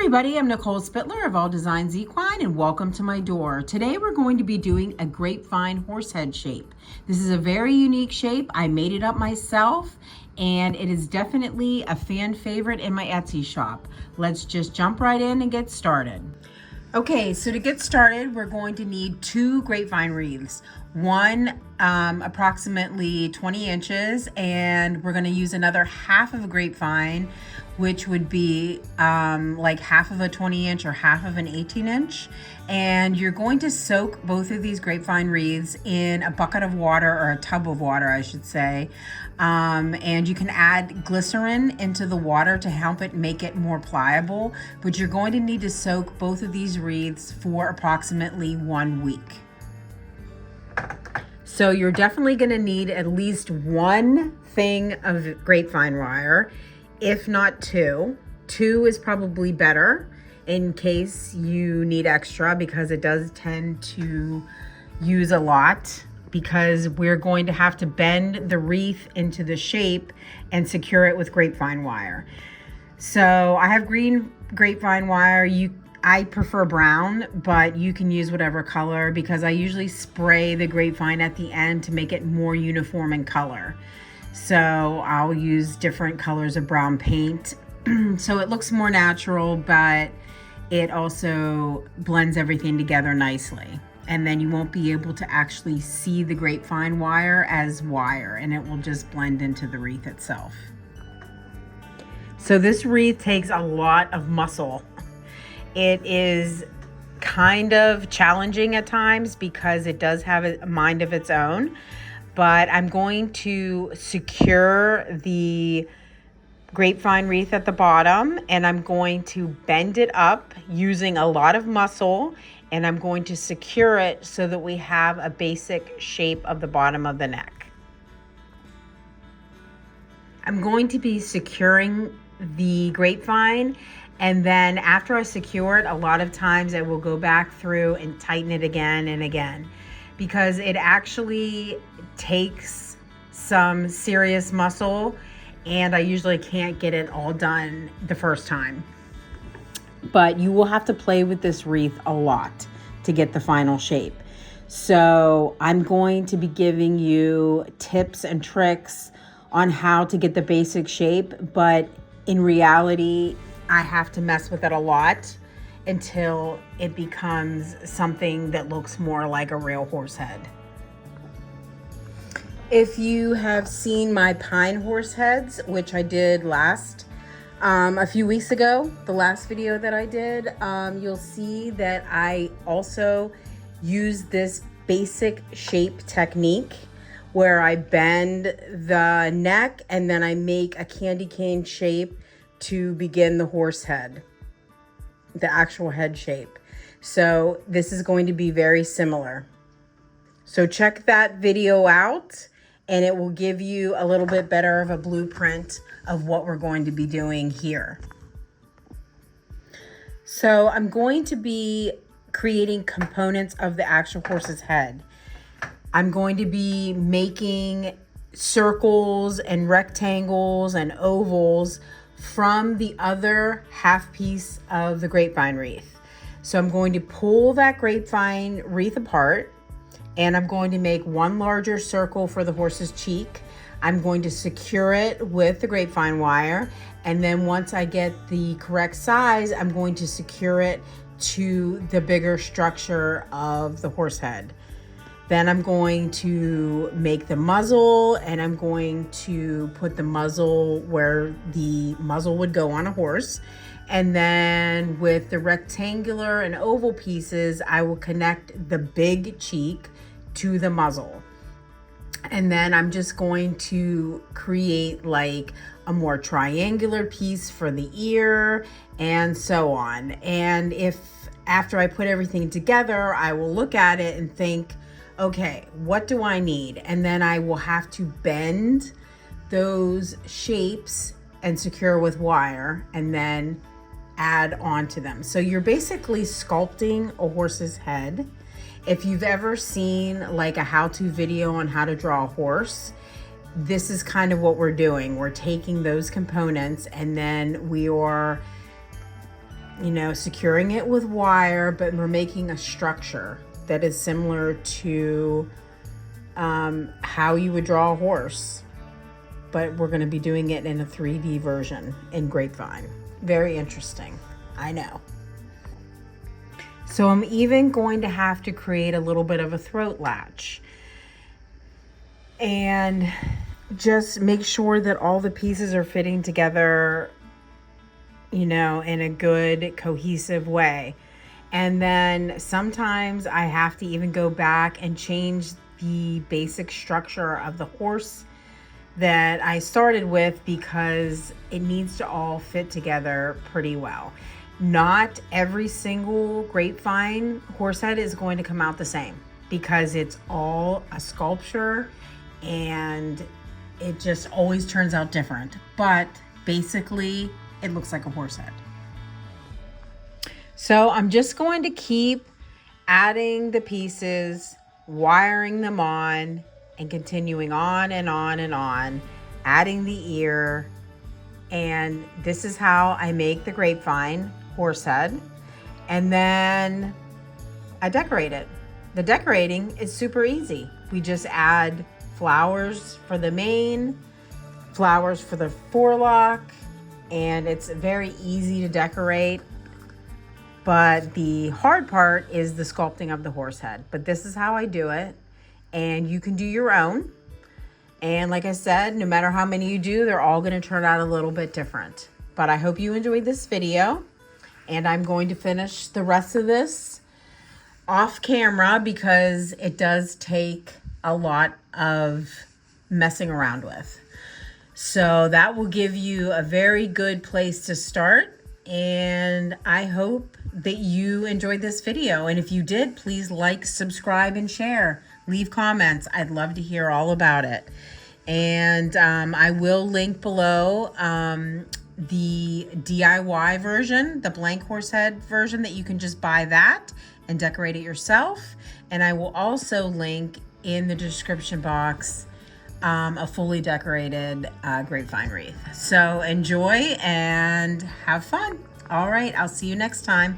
everybody, I'm Nicole Spitler of All Designs Equine and welcome to my door. Today we're going to be doing a grapevine horsehead shape. This is a very unique shape. I made it up myself and it is definitely a fan favorite in my Etsy shop. Let's just jump right in and get started. Okay, so to get started, we're going to need 2 grapevine wreaths. One approximately 20 inches, and we're going to use another half of a grapevine, which would be like half of a 20 inch or half of an 18 inch. And you're going to soak both of these grapevine wreaths in a bucket of water, or a tub of water, I should say. And you can add glycerin into the water to help it make it more pliable, but you're going to need to soak both of these wreaths for approximately 1 week. So you're definitely going to need at least 1 thing of grapevine wire, if not 2. 2 is probably better in case you need extra, because it does tend to use a lot, because we're going to have to bend the wreath into the shape and secure it with grapevine wire. So I have green grapevine wire. I prefer brown, but you can use whatever color, because I usually spray the grapevine at the end to make it more uniform in color. So I'll use different colors of brown paint so it looks more natural, but it also blends everything together nicely. And then you won't be able to actually see the grapevine wire as wire, and it will just blend into the wreath itself. So this wreath takes a lot of muscle. It is kind of challenging at times because it does have a mind of its own, but I'm going to secure the grapevine wreath at the bottom, and I'm going to bend it up using a lot of muscle, and I'm going to secure it so that we have a basic shape of the bottom of the neck. I'm going to be securing the grapevine, and then after I secure it, a lot of times I will go back through and tighten it again and again, because it actually takes some serious muscle, and I usually can't get it all done the first time. But you will have to play with this wreath a lot to get the final shape. So I'm going to be giving you tips and tricks on how to get the basic shape, but in reality, I have to mess with it a lot until it becomes something that looks more like a real horse head. If you have seen my pine horse heads, which I did a few weeks ago, the last video that I did, you'll see that I also use this basic shape technique where I bend the neck and then I make a candy cane shape to begin the horse head, the actual head shape. So this is going to be very similar. So check that video out, and it will give you a little bit better of a blueprint of what we're going to be doing here. So I'm going to be creating components of the actual horse's head. I'm going to be making circles and rectangles and ovals from the other half piece of the grapevine wreath. So I'm going to pull that grapevine wreath apart, and I'm going to make one larger circle for the horse's cheek. I'm going to secure it with the grapevine wire, and then once I get the correct size, I'm going to secure it to the bigger structure of the horse head. Then I'm going to make the muzzle, and I'm going to put the muzzle where the muzzle would go on a horse. And then with the rectangular and oval pieces, I will connect the big cheek to the muzzle. And then I'm just going to create like a more triangular piece for the ear and so on. And if after I put everything together, I will look at it and think, okay, what do I need? And then I will have to bend those shapes and secure with wire and then add on to them. So you're basically sculpting a horse's head. If you've ever seen like a how-to video on how to draw a horse, this is kind of what we're doing. We're taking those components and then we are you know, securing it with wire, but we're making a structure that is similar to how you would draw a horse, but we're going to be doing it in a 3D version in Grapevine. Very interesting, I know. So I'm even going to have to create a little bit of a throat latch and just make sure that all the pieces are fitting together, you know, in a good cohesive way. And then sometimes I have to even go back and change the basic structure of the horse that I started with, because it needs to all fit together pretty well. Not every single Grapevine horsehead is going to come out the same, because it's all a sculpture and it just always turns out different. But basically, it looks like a horsehead. So I'm just going to keep adding the pieces, wiring them on, and continuing on and on and on, adding the ear. And this is how I make the Grapevine horsehead. And then I decorate it. The decorating is super easy. We just add flowers for the mane, flowers for the forelock, and it's very easy to decorate. But the hard part is the sculpting of the horsehead. But this is how I do it, and you can do your own. And like I said, no matter how many you do, they're all going to turn out a little bit different. But I hope you enjoyed this video, and I'm going to finish the rest of this off camera because it does take a lot of messing around with. So that will give you a very good place to start. And I hope that you enjoyed this video. And if you did, please like, subscribe, and share. Leave comments. I'd love to hear all about it. And I will link below the DIY version, the blank horsehead version, that you can just buy that and decorate it yourself. And I will also link in the description box a fully decorated Grapevine wreath. So enjoy and have fun. All right, I'll see you next time.